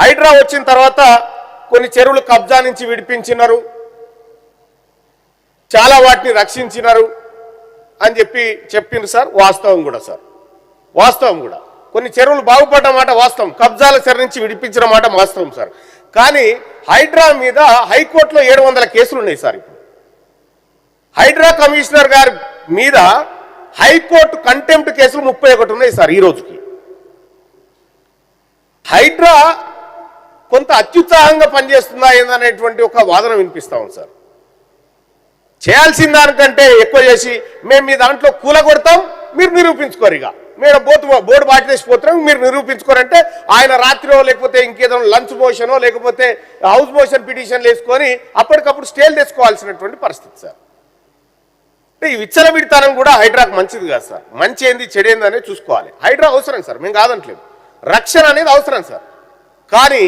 హైడ్రా వచ్చిన తర్వాత కొన్ని చెరువులు కబ్జా నుంచి విడిపించినారు, చాలా వాటిని రక్షించినారు అని చెప్పిండ్రు సార్. వాస్తవం కూడా సార్, వాస్తవం కూడా. కొన్ని చెరువులు బాగుపడ్డ మాట వాస్తవం, కబ్జాల చెర నుంచి విడిపించిన మాట వాస్తవం సార్. కానీ హైడ్రా మీద హైకోర్టులో 700 కేసులు ఉన్నాయి సార్. ఇప్పుడు హైడ్రా కమిషనర్ గారి మీద హైకోర్టు కంటెంప్ట్ కేసులు 31 ఉన్నాయి సార్ ఈ రోజుకి. హైడ్రా కొంత అత్యుత్సాహంగా పనిచేస్తుందా ఏందనేటువంటి ఒక వాదన వినిపిస్తా ఉంది సార్. చేయాల్సిన దానికంటే ఎక్కువ చేసి మేము మీ దాంట్లో కూలగొడతాం, మీరు నిరూపించుకోరు, ఇక మీరు బోర్డు బాటేసిపోతున్నాం, మీరు నిరూపించుకోరంటే ఆయన రాత్రిలో లేకపోతే ఇంకేదో లంచ్ మోషనో లేకపోతే హౌస్ మోషన్ పిటిషన్లు వేసుకొని అప్పటికప్పుడు స్టేలు తెచ్చుకోవాల్సినటువంటి పరిస్థితి సార్. అంటే ఈ విచ్చలవిడితనం కూడా హైడ్రాకు మంచిది కాదు సార్. మంచి ఏంది చెడేంది అనేది చూసుకోవాలి. హైడ్రా అవసరం సార్, మేము కాదంటలేము, రక్షణ అనేది అవసరం సార్. కానీ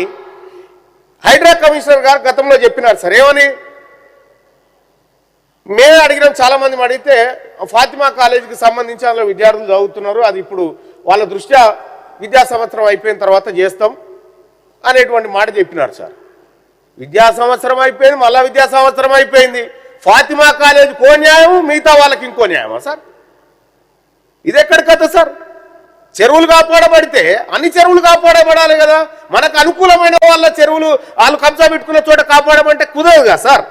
హైడ్రా కమిషనర్ గారు గతంలో చెప్పినారు సార్, ఏమని మేమే అడిగినాం, చాలా మంది అడిగితే ఫాతిమా కాలేజీకి సంబంధించి అందులో విద్యార్థులు చదువుతున్నారు, అది ఇప్పుడు వాళ్ళ దృష్ట్యా విద్యా సంవత్సరం అయిపోయిన తర్వాత చేస్తాం అనేటువంటి మాట చెప్పినారు సార్. విద్యా సంవత్సరం అయిపోయింది, మళ్ళా విద్యా సంవత్సరం అయిపోయింది, ఫాతిమా కాలేజీ కో న్యాయం, మిగతా వాళ్ళకి ఇంకో న్యాయమా సార్? ఇది ఎక్కడి కథ సార్? చెరువులు కాపాడబడితే అన్ని చెరువులు కాపాడబడాలి కదా. మనకు అనుకూలమైన వాళ్ళ చెరువులు వాళ్ళు కబ్జా పెట్టుకునే చోట కాపాడమంటే కుదరదు కదా సార్.